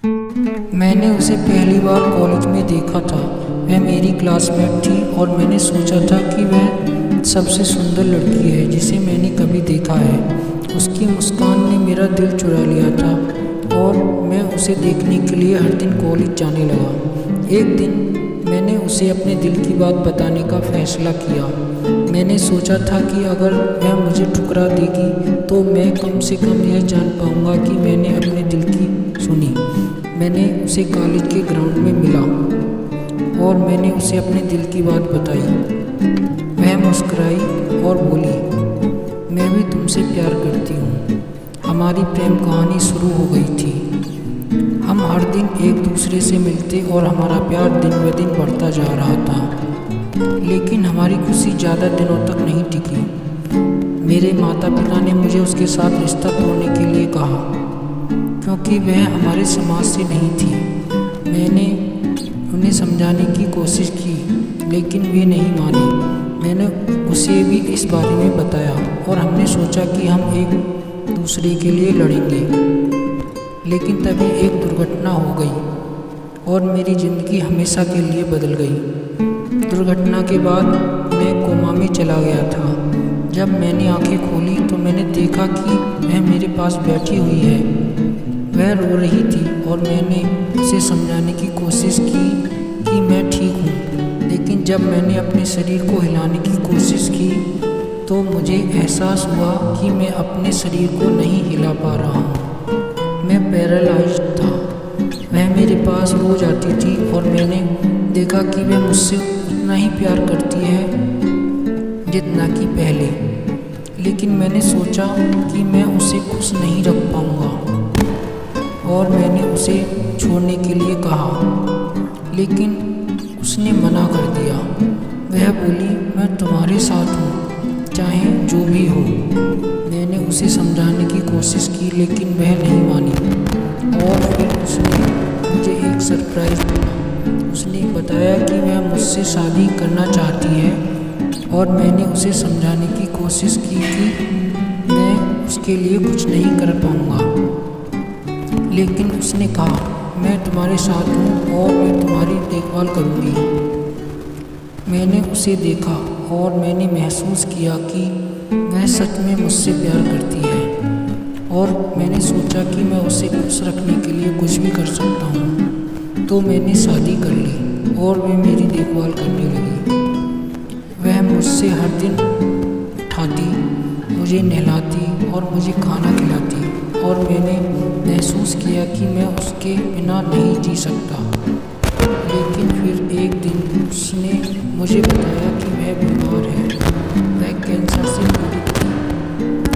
मैंने उसे पहली बार कॉलेज में देखा था। वह मेरी क्लासमेट थी और मैंने सोचा था कि वह सबसे सुंदर लड़की है जिसे मैंने कभी देखा है। उसकी मुस्कान ने मेरा दिल चुरा लिया था और मैं उसे देखने के लिए हर दिन कॉलेज जाने लगा। एक दिन मैंने उसे अपने दिल की बात बताने का फैसला किया। मैंने सोचा था कि अगर वह मुझे ठुकरा देगी तो मैं कम से कम यह जान पाऊंगा कि मैंने अपने दिल की सुनी। मैंने उसे कॉलेज के ग्राउंड में मिला और मैंने उसे अपने दिल की बात बताई। वह मुस्कुराई और बोली, मैं भी तुमसे प्यार करती हूँ। हमारी प्रेम कहानी शुरू हो गई थी। हम हर दिन एक दूसरे से मिलते और हमारा प्यार दिन ब दिन बढ़ता जा रहा था। लेकिन हमारी खुशी ज़्यादा दिनों तक नहीं टिकी। मेरे माता पिता ने मुझे उसके साथ रिश्ता तोड़ने के लिए कहा क्योंकि वह हमारे समाज से नहीं थी। मैंने उन्हें समझाने की कोशिश की लेकिन वे नहीं माने। मैंने उसे भी इस बारे में बताया और हमने सोचा कि हम एक दूसरे के लिए लड़ेंगे। लेकिन तभी एक दुर्घटना हो गई और मेरी ज़िंदगी हमेशा के लिए बदल गई। दुर्घटना के बाद मैं कोमा में चला गया था। जब मैंने आंखें खोली तो मैंने देखा कि वह मेरे पास बैठी हुई है। वह रो रही थी और मैंने उसे समझाने की कोशिश की कि मैं ठीक हूँ। लेकिन जब मैंने अपने शरीर को हिलाने की कोशिश की तो मुझे एहसास हुआ कि मैं अपने शरीर को नहीं हिला पा रहा हूँ। मैं पैरालाइज्ड था। वह मेरे पास रोज आती थी और मैंने देखा कि वह मुझसे उतना ही प्यार करती है जितना कि पहले। लेकिन मैंने सोचा कि मैं उसे खुश नहीं रख पाऊँगा और मैंने उसे छोड़ने के लिए कहा, लेकिन उसने मना कर दिया। वह बोली, मैं तुम्हारे साथ हूँ चाहे जो भी हो। मैंने उसे समझाने की कोशिश की लेकिन वह नहीं मानी और फिर उसने मुझे एक सरप्राइज़ दिया। उसने बताया कि वह मुझसे शादी करना चाहती है और मैंने उसे समझाने की कोशिश की कि मैं उसके लिए कुछ नहीं कर पाऊँगा। लेकिन उसने कहा, मैं तुम्हारे साथ हूँ और मैं तुम्हारी देखभाल करूँगी। मैंने उसे देखा और मैंने महसूस किया कि वह सच में मुझसे प्यार करती है और मैंने सोचा कि मैं उसे खुश रखने के लिए कुछ भी कर सकता हूँ। तो मैंने शादी कर ली और वह मेरी देखभाल करने लगी। वह मुझसे हर दिन उठाती, मुझे नहलाती और मुझे खाना खिलाती और मैंने महसूस किया कि मैं उसके बिना नहीं जी सकता। लेकिन फिर एक दिन उसने मुझे बताया कि वह बीमार है। वह कैंसर से पीड़ित थी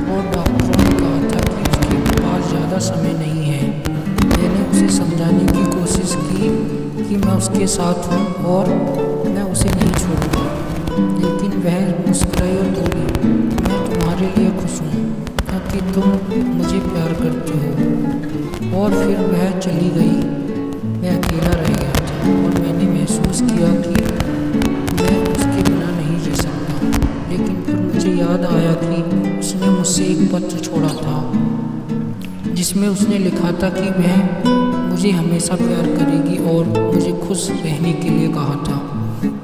और डॉक्टरों ने कहा था कि उसके पास ज़्यादा समय नहीं है। मैंने उसे समझाने की कोशिश की कि मैं उसके साथ हूँ और मैं उसे नहीं छोड़ूंगा। लेकिन वह मुस्कुराई और बोली, मैं तुम्हारे लिए खुश हूँ क्योंकि तुम मुझे प्यार करते हो। और फिर वह चली गई। मैं अकेला रह गया था और मैंने महसूस किया कि मैं उसके बिना नहीं जी सकता। लेकिन फिर मुझे याद आया कि उसने मुझसे एक पत्र छोड़ा था जिसमें उसने लिखा था कि वह मुझे हमेशा प्यार करेगी और मुझे खुश रहने के लिए कहा था।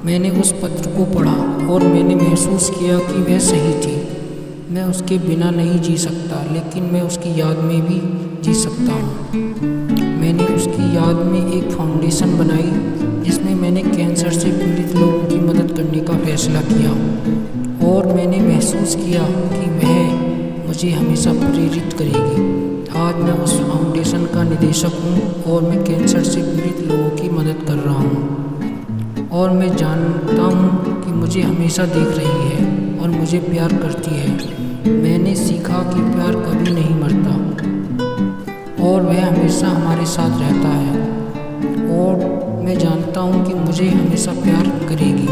मैंने उस पत्र को पढ़ा और मैंने महसूस किया कि वह सही थी। मैं उसके बिना नहीं जी सकता लेकिन मैं उसकी याद में भी जी सकता हूँ। मैंने उसकी याद में एक फाउंडेशन बनाई जिसमें मैंने कैंसर से पीड़ित लोगों की मदद करने का फैसला किया और मैंने महसूस किया कि वह मुझे हमेशा प्रेरित करेगी। आज मैं उस फाउंडेशन का निदेशक हूँ और मैं कैंसर से पीड़ित लोगों की मदद कर रहा हूँ और मैं जानता हूँ कि मुझे हमेशा देख रही है और मुझे प्यार करती है। मैंने सीखा कि प्यार कभी नहीं मरता और वह हमेशा हमारे साथ रहता है और मैं जानता हूँ कि मुझे हमेशा प्यार करेगी।